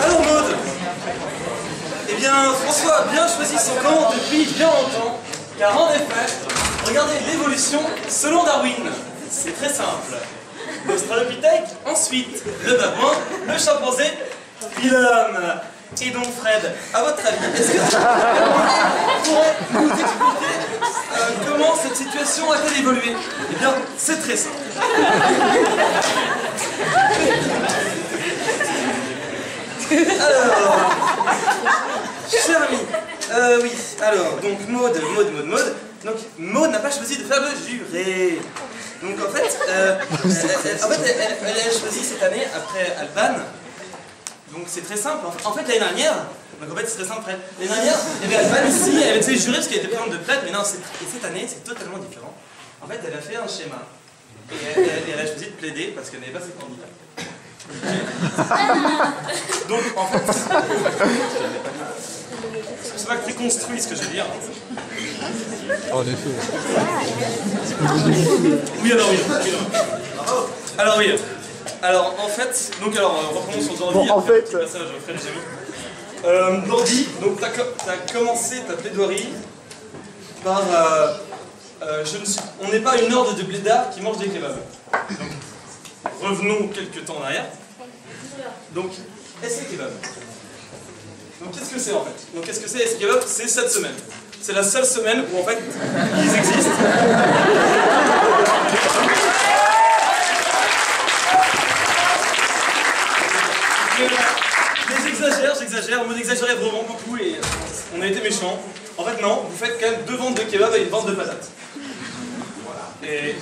Alors Maud, eh bien François a bien choisi son camp depuis bien longtemps, car en effet, regardez l'évolution selon Darwin. C'est très simple. L'Australopithèque, ensuite le babouin, le chimpanzé, puis l'homme. Et donc Fred, à votre avis, est-ce que vous pourrez nous expliquer comment cette situation a-t-elle évolué? Eh bien, c'est très simple. Alors, cher ami, oui, alors, donc Maud. Donc Maud n'a pas choisi de faire le juré. Donc en fait, elle a choisi cette année après Alban. Donc c'est très simple. En fait l'année dernière, donc en fait c'est très simple. L'année dernière, il y avait Alban ici, elle était jurée parce qu'elle était présente de plaide, mais non, cette année c'est totalement différent. En fait, elle a fait un schéma. Et elle a choisi de plaider parce qu'elle n'avait pas ses candidats. Donc en fait, c'est pas très construit ce que je veux dire. En effet. Oui, alors oui. Alors oui. Alors en fait, reprenons sur Dandy. Bon, en fait. Ça, je ferai les amis. Dandy, donc t'as commencé ta plaidoirie par on n'est pas une horde de blédards qui mangent des kebabs. Donc, revenons quelques temps en arrière. Donc, SC Kebab. Donc, qu'est-ce que c'est en fait? Donc, qu'est-ce que c'est SC Kebab? C'est cette semaine. C'est la seule semaine où en fait ils existent. J'exagère, on exagérait vraiment beaucoup et on a été méchants. En fait, non, vous faites quand même 2 ventes de kebab et une vente de patates. Et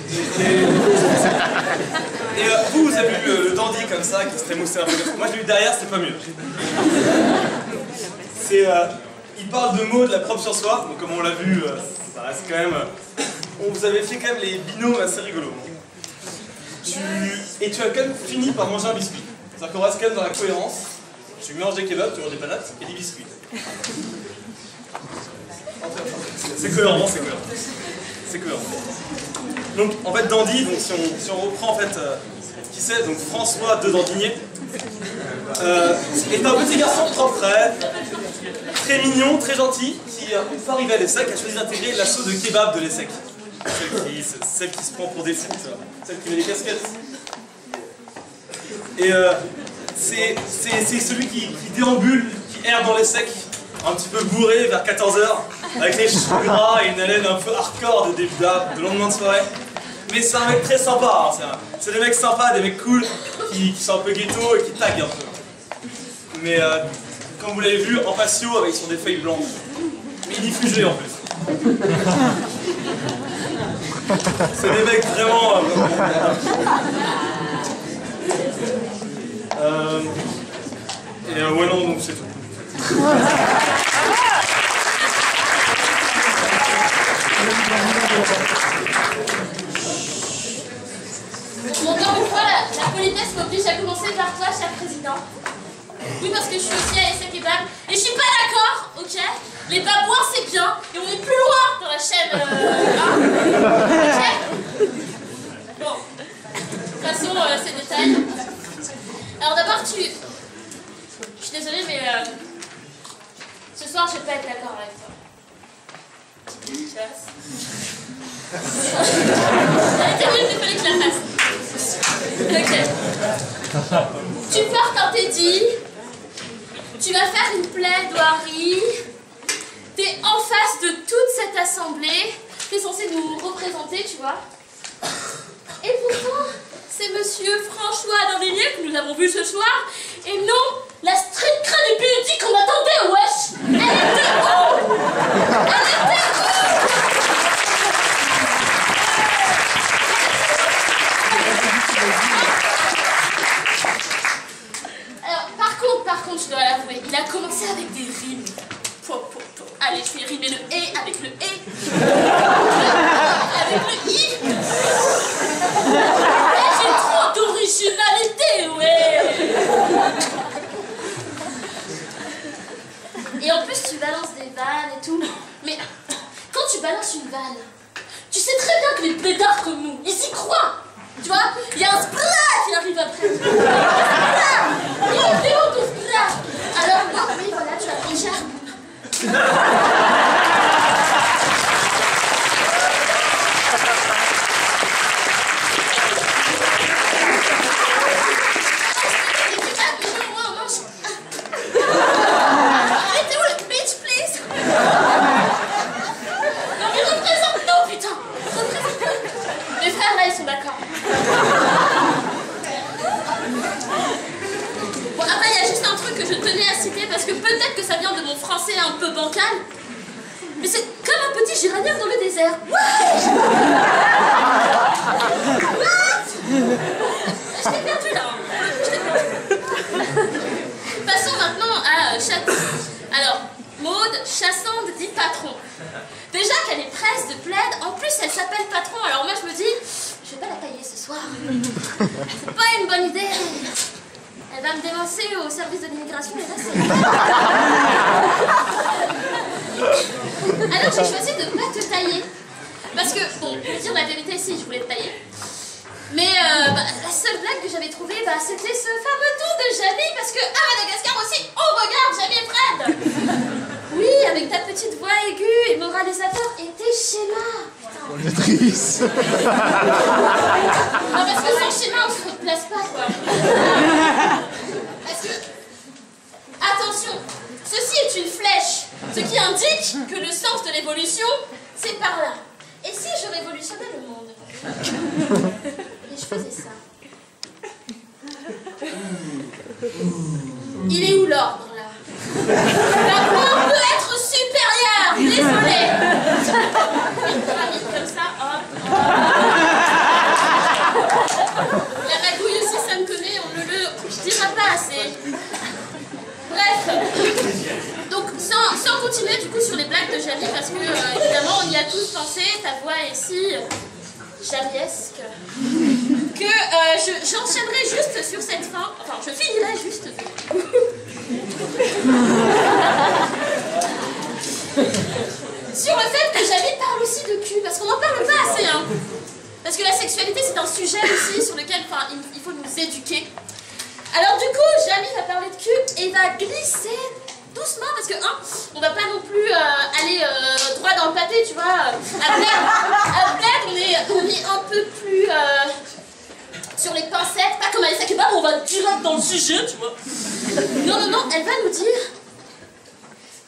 vous avez vu le dandy comme ça qui se trémoussait un peu. Moi je l'ai vu derrière, c'était pas mieux. Il parle de mots de la propre sur soi, donc comme on l'a vu, ça reste quand même. Vous avez fait quand même les binômes assez rigolos. Et tu as quand même fini par manger un biscuit. C'est-à-dire qu'on reste quand même dans la cohérence. Tu manges des kebabs, tu manges des patates et des biscuits. C'est cohérent, c'est cohérent. C'est cohérent. Donc en fait Dandy, donc, si on reprend en fait qui c'est, donc François de Dandigné, est un petit garçon propre, très mignon, très gentil, qui une fois arrivé à l'ESSEC a choisi d'intégrer l'assaut de kebab de l'ESSEC. Celle qui se prend pour des fous, celle qui met des casquettes. Et c'est celui qui déambule, qui erre dans l'ESSEC, un petit peu bourré vers 14 h, avec les cheveux gras et une haleine un peu hardcore de lendemain de soirée. Mais c'est un mec très sympa, hein, c'est des mecs sympas, des mecs cool, qui sont un peu ghetto et qui taguent un peu. Mais comme vous l'avez vu, en patio, avec sur des feuilles blanches. Mais inifugés en plus. C'est des mecs vraiment... ouais non, donc c'est tout. Encore une fois, la politesse m'oblige à commencer par toi, cher président. Oui, parce que je suis aussi à SC Kebab. Et je suis pas d'accord, ok? Les babouins, c'est bien, et on est plus loin dans la chaîne. Ok? Bon. Passons ces détails. Alors d'abord, je suis désolée, mais ce soir, je vais pas être d'accord avec toi. Tu vois? Elle était rude, il fallait que je la fasse. Ok. Tu portes un teddy. Tu vas faire une plaidoirie. T'es en face de toute cette assemblée. T'es censé nous représenter, tu vois. Et pourtant, c'est monsieur François Dandigné que nous avons vu ce soir. Et non, la street crédibility qu'on attendait, wesh. Elle était où? Elle était où? Alors, par contre, je dois l'avouer, il a commencé avec des rimes. Allez, je vais rimer le « et » avec le « et ». Avec le « i ». J'ai trop d'originalité, ouais. Et en plus, tu balances des vannes et tout. Mais quand tu balances une vanne, tu sais très bien que les blédards comme nous, ils y croient. parce que peut-être que ça vient de mon français un peu bancal, mais c'est comme un petit géranium dans le désert. What? Je t'ai perdu là. Je t'ai perdu. Passons maintenant à Chat. Alors, Maud Chassande dit patron. Déjà qu'elle est presse de plaid, en plus elle s'appelle patron, alors moi je me dis, je vais pas la tailler ce soir. C'est pas une bonne idée. Elle va me dénoncer au service de l'immigration et là c'est... Alors j'ai choisi de pas te tailler. Parce que, bon, pour dire la vérité, si, je voulais te tailler. Mais la seule blague que j'avais trouvée, c'était ce fameux ton de Jamie, parce que à Madagascar aussi, on regarde Jamie et Fred. Oui, avec ta petite voix aiguë et moralisateur et tes schémas. On est triste. Non, parce que sans schéma, on se place pas, quoi. Parce que, attention, ceci est une flèche, ce qui indique que le sens de l'évolution, c'est par là. Et si je révolutionnais le monde? Et je faisais ça. Il est où l'ordre, là? La pointe peut être supérieure. Désolée. Une pyramide comme ça, hop. La magouille aussi, ça me connaît, on ne le dira pas assez. Bref. Donc, sans continuer du coup sur les blagues de Jamie, parce que évidemment on y a tous pensé, ta voix est si jamiesque, que j'enchaînerai juste sur cette fin, enfin je finirai juste. Sur le fait que Jamie parle aussi de cul, parce qu'on n'en parle pas assez, hein. Parce que la sexualité c'est un sujet aussi sur lequel il faut nous éduquer. Alors du coup, Jamie va parler de cul et va glisser doucement, parce que, on va pas non plus aller droit dans le pâté, tu vois. À Bled, on est un peu plus sur les pincettes, pas comme Alicia Kebab, on va direct dans le sujet, tu vois. Non, elle va nous dire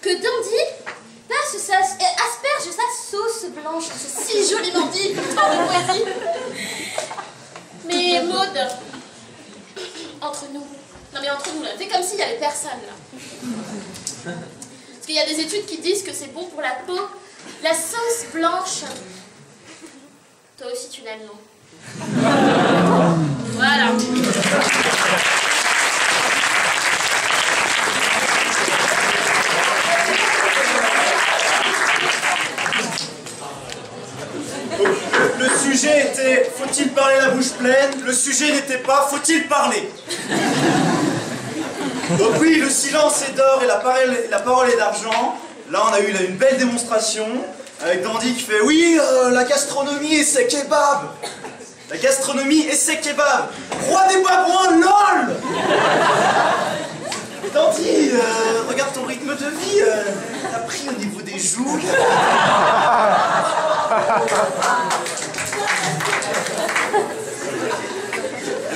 que Dandy asperge sa sauce blanche. C'est si joliment dit, tant de poésie. Mais Maud, entre nous là, fais comme s'il y avait personne là. Parce qu'il y a des études qui disent que c'est bon pour la peau. La sauce blanche. Toi aussi tu l'aimes, non? Voilà. Le sujet était « Faut-il parler la bouche pleine ?» Le sujet n'était pas « Faut-il parler ?» Donc oui, le silence est d'or et la parole est d'argent. Là, on a eu une belle démonstration avec Dandy qui fait « Oui, la gastronomie et ses kebabs !» La gastronomie et ses kebabs. Roi des babouins, LOL. Dandy, regarde ton rythme de vie. T'as pris au niveau des joues.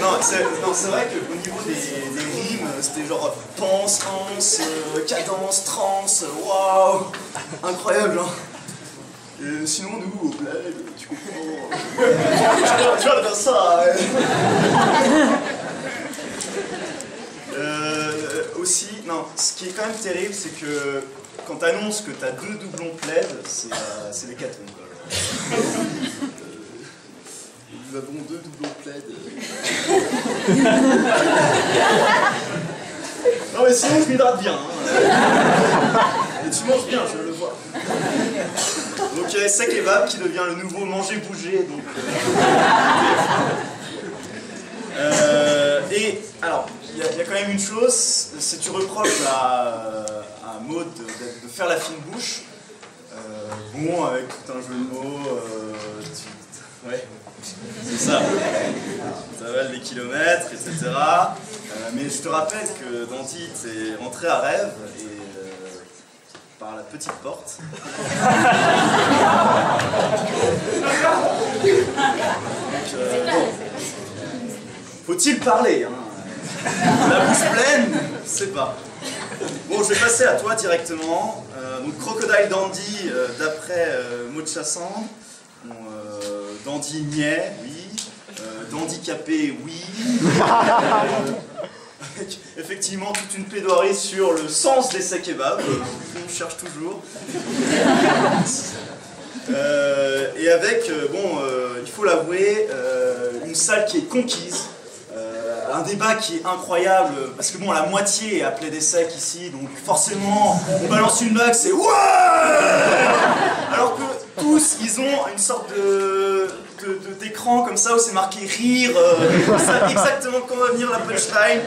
Non, c'est vrai qu'au niveau des rimes, c'était genre pense, anse, cadence, trance, waouh, incroyable, hein. Et sinon, nous, au bled, tu comprends. Tu vas faire ça. Aussi, non, ce qui est quand même terrible, c'est que quand t'annonces que t'as 2 doublons plaid, c'est l'hécatombe, quoi. Nous avons 2 doublons plaid. Non mais sinon je m'hydrate bien, hein. Et tu manges bien, je le vois. Donc il y a Sec Kebab qui devient le nouveau manger-bouger, donc... et alors, il y a quand même une chose, c'est que tu reproches à Maud de faire la fine bouche. Bon, avec tout un jeu de mots, ouais, c'est ça. Ça avale des kilomètres, etc. Mais je te rappelle que Dandy t'es rentré à Rêve et par la petite porte. Donc, faut-il parler, hein? La bouche pleine, je sais pas. Bon, je vais passer à toi directement. Donc Crocodile Dandy, d'après Maud Chassande. Bon, Dandy niais, oui. Dandicapé, oui. avec effectivement toute une plaidoirie sur le sens des sacs kebabs. On cherche toujours. Et avec, il faut l'avouer, une salle qui est conquise. Un débat qui est incroyable, parce que bon, la moitié est appelée des secs ici, donc forcément, on balance une blague, c'est ouais. Alors que tous, ils ont une sorte d'écran comme ça où c'est marqué rire, ils savent exactement quand va venir la punchline.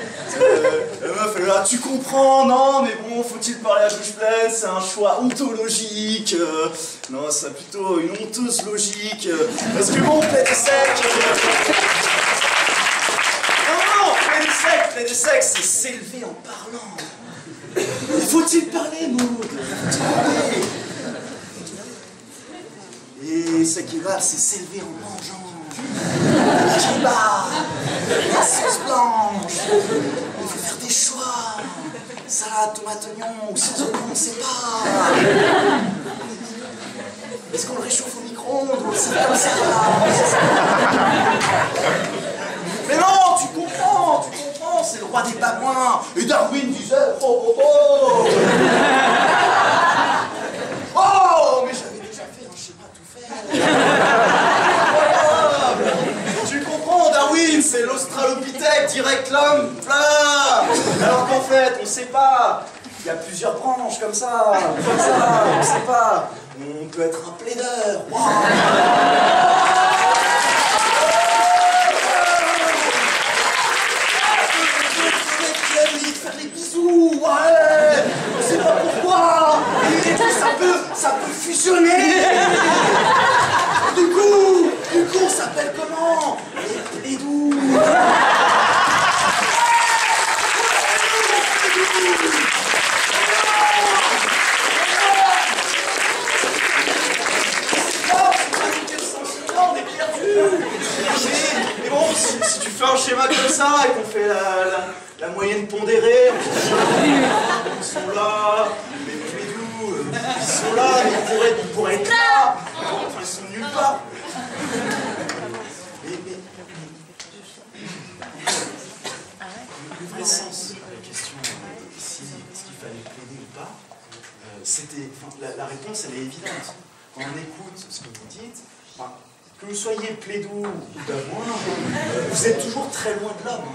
La meuf, elle est là, tu comprends, non, mais bon, faut-il parler à bouche pleine, c'est un choix ontologique, non, c'est plutôt une honteuse logique, parce que bon, plaid des secs. Plaid des secs, c'est s'élever en parlant. Faut-il parler, Maud? Et ce qui va, c'est s'élever en mangeant. Kebab, la sauce blanche. Il faut faire des choix. Salade, tomate, oignon, ou sans oignon, on ne sait pas. Est-ce qu'on le réchauffe au micro-ondes ou on le sait comme ça? Mais non, tu comprends, c'est le roi des babouins. Et Darwin disait, oh, oh, oh. Oh, mais j'avais déjà fait un schéma tout fait. Incroyable. Tu comprends, Darwin, c'est l'australopithèque, direct l'homme, plat. Alors qu'en fait, on sait pas. Il y a plusieurs branches comme ça, on sait pas. On peut être un plaideur. Wow. Faire les bisous, ouais, on sait pas pourquoi, ça peut fusionner. Du coup, on s'appelle comment? Les doux. On est perdu. Mais bon, si tu fais un schéma comme ça et qu'on fait la moyenne pondérée, ils sont là, mais d'où ils sont là, mais ils pourraient être là, enfin ils sont nulle part. Mais le vrai sens de la question ici, est-ce qu'il fallait plaider ou pas, la réponse elle est évidente. Quand on écoute ce que vous dites, que vous soyez plaidou ou babouin, vous êtes toujours très loin de l'homme.